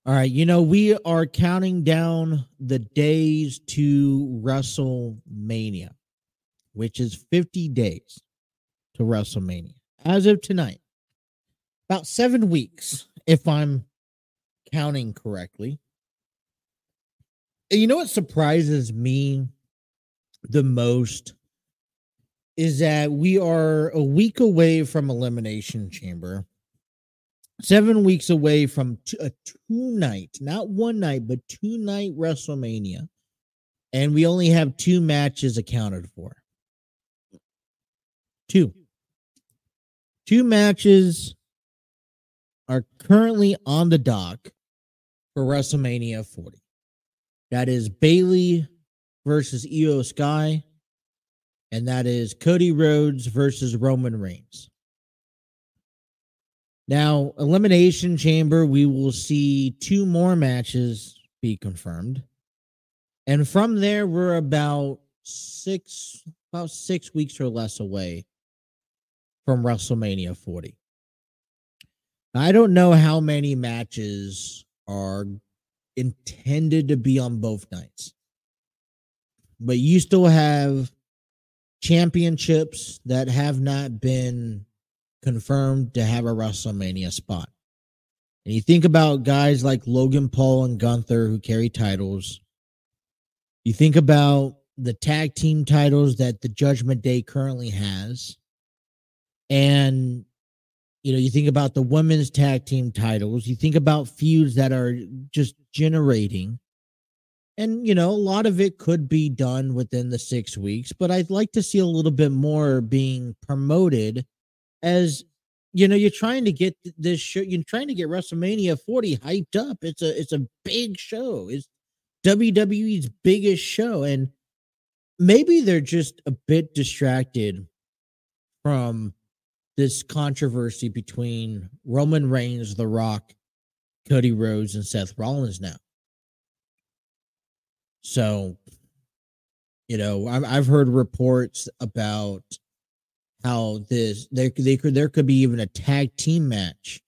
All right, we are counting down the days to WrestleMania, which is 50 days to WrestleMania. As of tonight, about 7 weeks, if I'm counting correctly. And you know what surprises me the most is that we are a week away from Elimination Chamber, 7 weeks away from a two-night, not one night, but two-night WrestleMania. And we only have two matches accounted for. Two matches are currently on the dock for WrestleMania 40. That is Bayley versus Io Sky, and that is Cody Rhodes versus Roman Reigns. Now, Elimination Chamber, we will see two more matches be confirmed. And from there, we're about 6 weeks or less away from WrestleMania 40. I don't know how many matches are intended to be on both nights, but you still have championships that have not been confirmed to have a WrestleMania spot. And you think about guys like Logan Paul and Gunther who carry titles. You think about the tag team titles that the Judgment Day currently has. And, you think about the women's tag team titles. You think about feuds that are just generating. And, a lot of it could be done within the 6 weeks, but I'd like to see a little bit more being promoted as, you're trying to get this show, you're trying to get WrestleMania 40 hyped up. It's a big show. It's WWE's biggest show. And maybe they're just a bit distracted from this controversy between Roman Reigns, The Rock, Cody Rhodes, and Seth Rollins now. So, I've heard reports about how there could be even a tag team match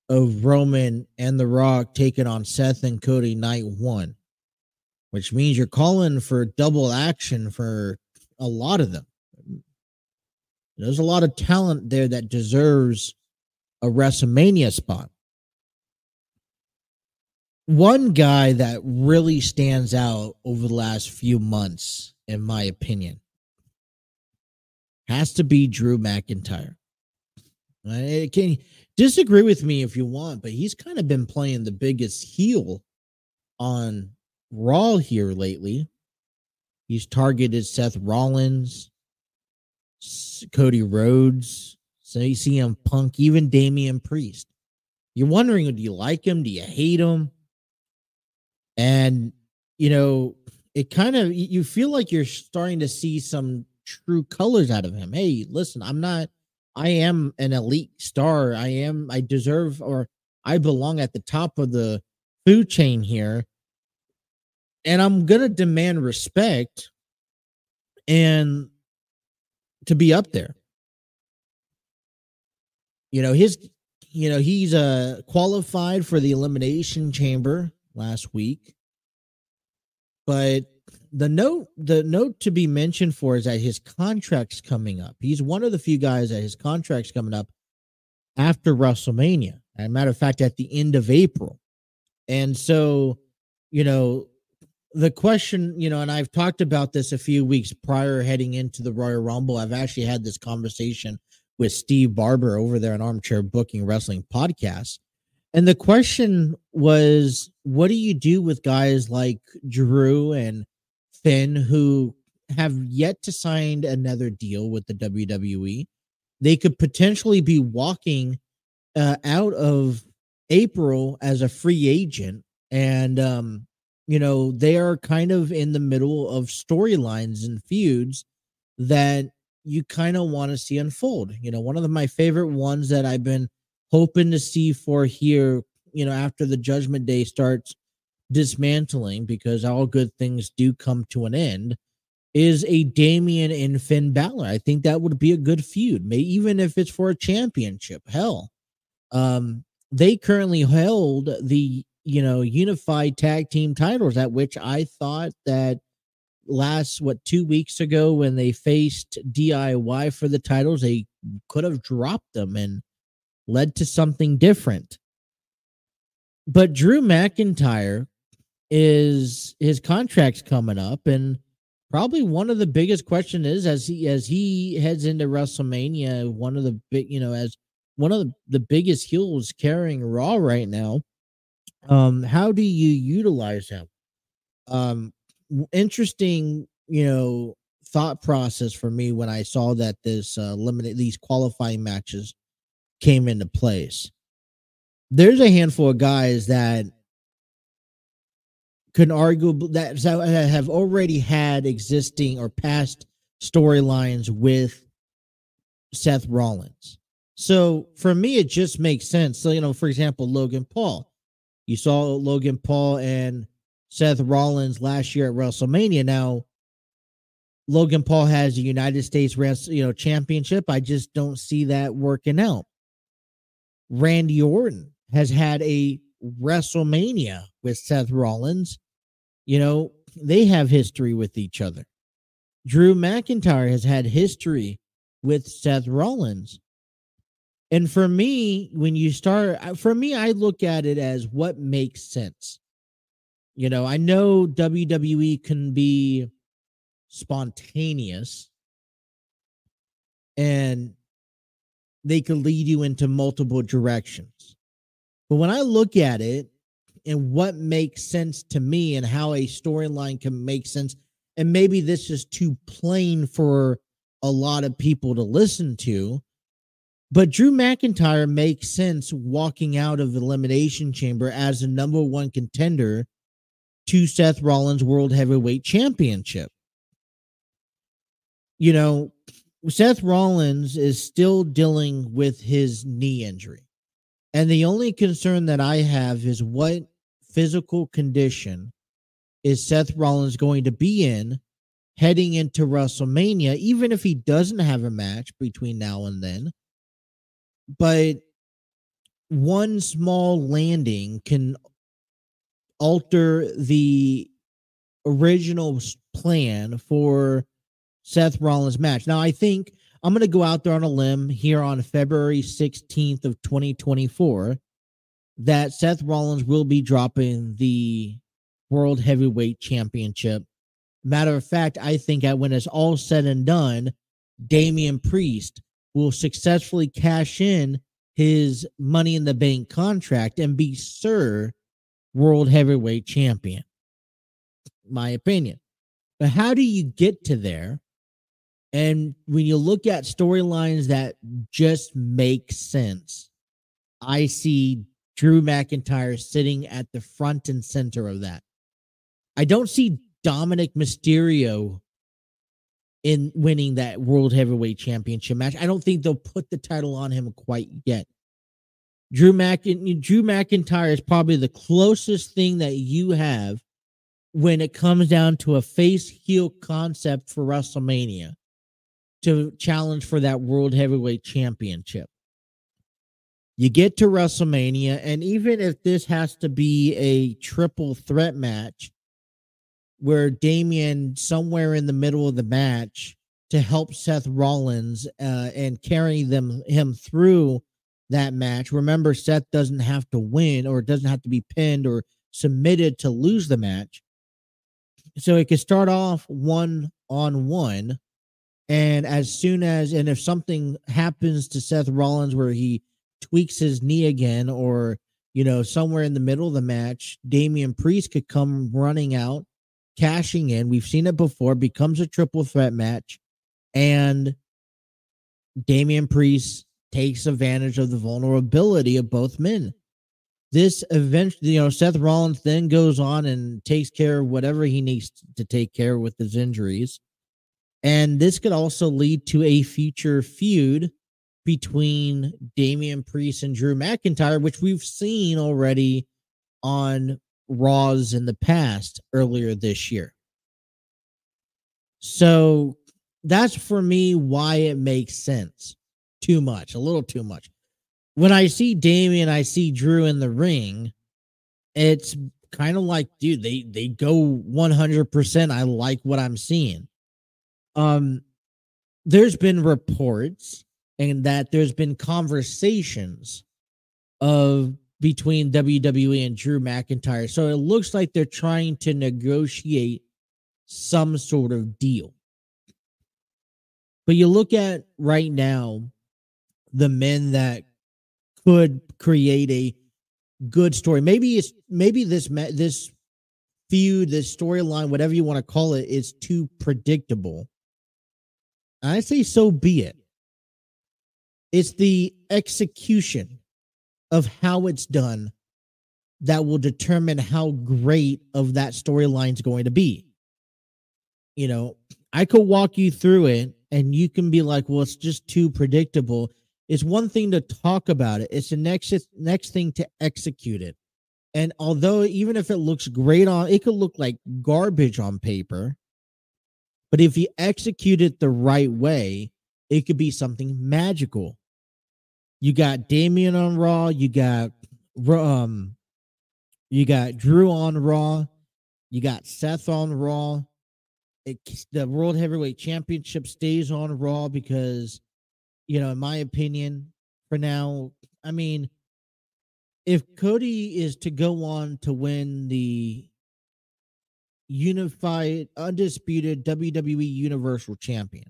of Roman and The Rock taking on Seth and Cody night one, which means you're calling for double action for a lot of them. There's a lot of talent there that deserves a WrestleMania spot. One guy that really stands out over the last few months, in my opinion, has to be Drew McIntyre. You can disagree with me if you want, but he's kind of been playing the biggest heel on Raw here lately. He's targeted Seth Rollins, Cody Rhodes, CM Punk, even Damian Priest. You're wondering, do you like him? Do you hate him? And, it kind of, you feel like you're starting to see some true colors out of him. Hey, listen, I am an elite star. I deserve, or I belong at the top of the food chain here. And I'm going to demand respect and to be up there. He's qualified for the Elimination Chamber last week. But the note to be mentioned for is that his contract's coming up. He's one of the few guys that his contract's coming up after WrestleMania. As a matter of fact, at the end of April. And so, the question, and I've talked about this a few weeks prior heading into the Royal Rumble. I've actually had this conversation with Steve Barber over there on Armchair Booking Wrestling Podcast. And the question was, what do you do with guys like Drew and Finn who have yet to sign another deal with the WWE? They could potentially be walking out of April as a free agent. And, they are kind of in the middle of storylines and feuds that you kind of want to see unfold. One of my favorite ones that I've been hoping to see for here, after the Judgment Day starts dismantling, because all good things do come to an end, is a Damian and Finn Balor. I think that would be a good feud, even if it's for a championship. Hell, they currently held the unified tag team titles, at which I thought that last 2 weeks ago when they faced DIY for the titles, they could have dropped them and led to something different. But Drew McIntyre, his contract's coming up, and probably one of the biggest question is, as he heads into WrestleMania, one of the big, as one of the biggest heels carrying Raw right now, how do you utilize him? Interesting, thought process for me when I saw that these qualifying matches came into place. There's a handful of guys that could argue that have already had existing or past storylines with Seth Rollins. So for me, it just makes sense. So, for example, Logan Paul. You saw Logan Paul and Seth Rollins last year at WrestleMania. Now, Logan Paul has a United States championship. I just don't see that working out. Randy Orton has had a WrestleMania with Seth Rollins. They have history with each other. Drew McIntyre has had history with Seth Rollins. And for me, I look at it as what makes sense. I know WWE can be spontaneous and they could lead you into multiple directions. But when I look at it and what makes sense to me and how a storyline can make sense, and maybe this is too plain for a lot of people to listen to, but Drew McIntyre makes sense walking out of Elimination Chamber as the number one contender to Seth Rollins' World Heavyweight Championship. Seth Rollins is still dealing with his knee injury. And the only concern that I have is what physical condition is Seth Rollins going to be in heading into WrestleMania, even if he doesn't have a match between now and then. But one small landing can alter the original plan for Seth Rollins' match. Now, I think I'm going to go out there on a limb here on February 16th of 2024 that Seth Rollins will be dropping the World Heavyweight Championship. Matter of fact, I think that when it's all said and done, Damian Priest will successfully cash in his Money in the Bank contract and be Sir World Heavyweight Champion. My opinion. But how do you get to there? And when you look at storylines that just make sense, I see Drew McIntyre sitting at the front and center of that. I don't see Dominic Mysterio in winning that World Heavyweight Championship match. I don't think they'll put the title on him quite yet. Drew McIntyre is probably the closest thing that you have when it comes down to a face-heel concept for WrestleMania to challenge for that World Heavyweight Championship. You get to WrestleMania, and even if this has to be a triple threat match where Damian somewhere in the middle of the match to help Seth Rollins and carry him through that match. Remember, Seth doesn't have to win or doesn't have to be pinned or submitted to lose the match. So it could start off 1-on-1. And if something happens to Seth Rollins where he tweaks his knee again or, somewhere in the middle of the match, Damian Priest could come running out, cashing in. We've seen it before, becomes a triple threat match. And Damian Priest takes advantage of the vulnerability of both men. This event, Seth Rollins then goes on and takes care of whatever he needs to take care of with his injuries. And this could also lead to a future feud between Damian Priest and Drew McIntyre, which we've seen already on Raws in the past earlier this year. So that's for me why it makes sense. A little too much. When I see Damian, I see Drew in the ring. it's kind of like, dude, they go 100%. I like what I'm seeing. There's been reports and that there's been conversations of between WWE and Drew McIntyre. So it looks like they're trying to negotiate some sort of deal. But you look at right now the men that could create a good story. Maybe this feud, this storyline, whatever you want to call it, is too predictable. I say so be it. It's the execution of how it's done that will determine how great of that storyline is going to be. You know, I could walk you through it and you can be like, well, it's just too predictable. It's one thing to talk about it. It's the next thing to execute it. And although even if it looks great it could look like garbage on paper. But if you execute it the right way, it could be something magical. You got Damian on Raw. You got Drew on Raw. You got Seth on Raw. The World Heavyweight Championship stays on Raw because, you know, in my opinion, for now, I mean, if Cody is to go on to win the unified, undisputed WWE Universal Championship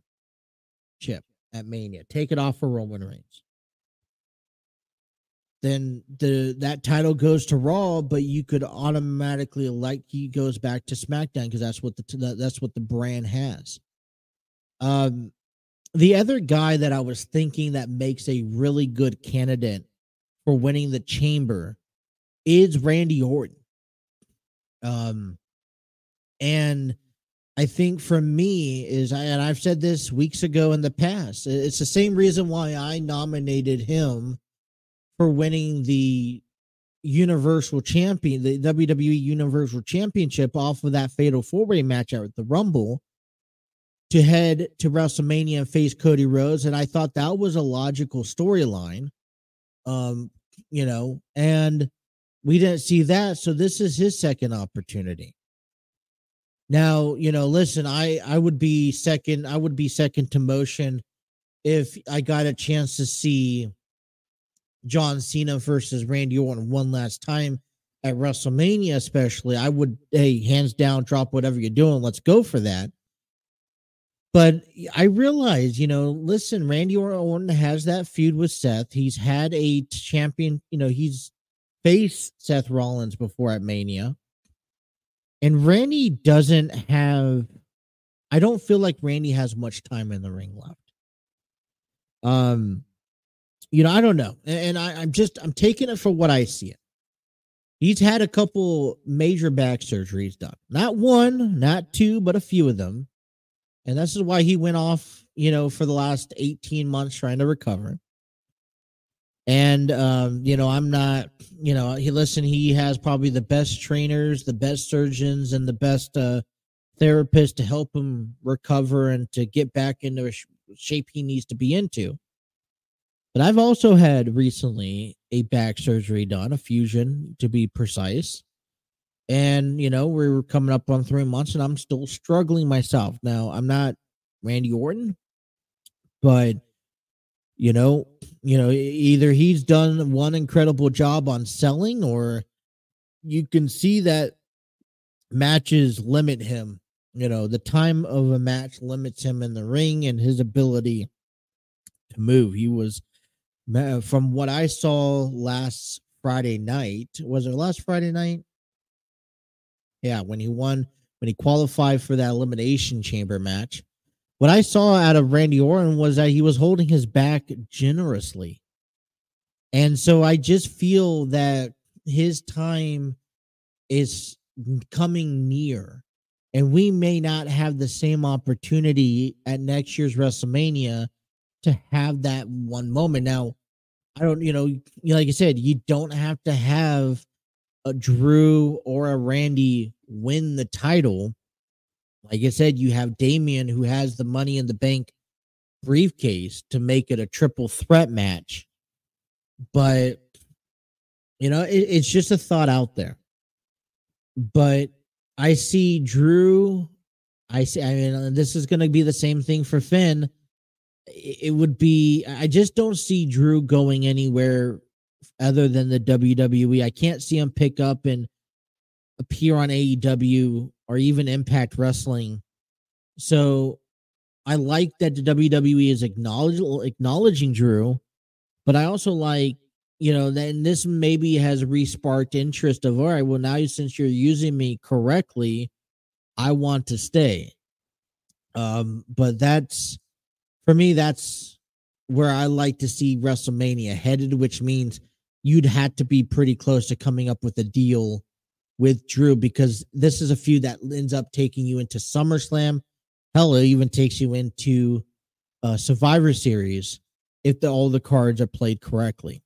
at Mania, take it off for Roman Reigns, then that title goes to Raw, but you could automatically he goes back to SmackDown because that's what the brand has. The other guy that I was thinking that makes a really good candidate for winning the Chamber is Randy Orton. And I think for me and I've said this weeks ago in the past, it's the same reason why I nominated him for winning the Universal Champion, the WWE Universal Championship off of that Fatal 4-Way match at the Rumble to head to WrestleMania and face Cody Rhodes. And I thought that was a logical storyline, you know, and we didn't see that. So this is his second opportunity. Now, you know, listen, I would be second to motion if I got a chance to see John Cena versus Randy Orton one last time at WrestleMania, especially. I would, hey, hands down, drop whatever you're doing. Let's go for that. But I realize, you know, listen, Randy Orton has that feud with Seth. He's had a champion, you know, he's faced Seth Rollins before at Mania. And Randy doesn't have, I don't feel like Randy has much time in the ring left. You know, I don't know. And I'm taking it for what I see it. He's had a couple major back surgeries done. Not one, not two, but a few of them. And this is why he went off, you know, for the last 18 months trying to recover. And, you know, I'm not, you know, he has probably the best trainers, the best surgeons, and the best therapists to help him recover and to get back into a shape he needs to be into. But I've also had recently a back surgery done, a fusion to be precise. And, you know, we're coming up on 3 months and I'm still struggling myself. Now, I'm not Randy Orton, but, you know, either he's done one incredible job on selling, or you can see that matches limit him. You know, the time of a match limits him in the ring and his ability to move. He was, from what I saw last Friday night, was it last Friday night? Yeah, when he qualified for that Elimination Chamber match. What I saw out of Randy Orton was that he was holding his back generously. And so I just feel that his time is coming near. And we may not have the same opportunity at next year's WrestleMania to have that one moment. Now, I don't, like I said, you don't have to have a Drew or a Randy win the title. Like I said, you have Damian, who has the Money in the Bank briefcase, to make it a triple threat match. But, it's just a thought out there. but I see Drew. I mean, this is going to be the same thing for Finn. It would be. I just don't see Drew going anywhere other than the WWE. I can't see him pick up and appear on AEW or even Impact Wrestling. So I like that the WWE is acknowledging Drew, but I also like, then this maybe has resparked interest of, all right, well, now since you're using me correctly, I want to stay. But for me, that's where I like to see WrestleMania headed, which means you'd have to be pretty close to coming up with a deal with Drew, because this is a feud that ends up taking you into SummerSlam. Hell, it even takes you into Survivor Series if all the cards are played correctly.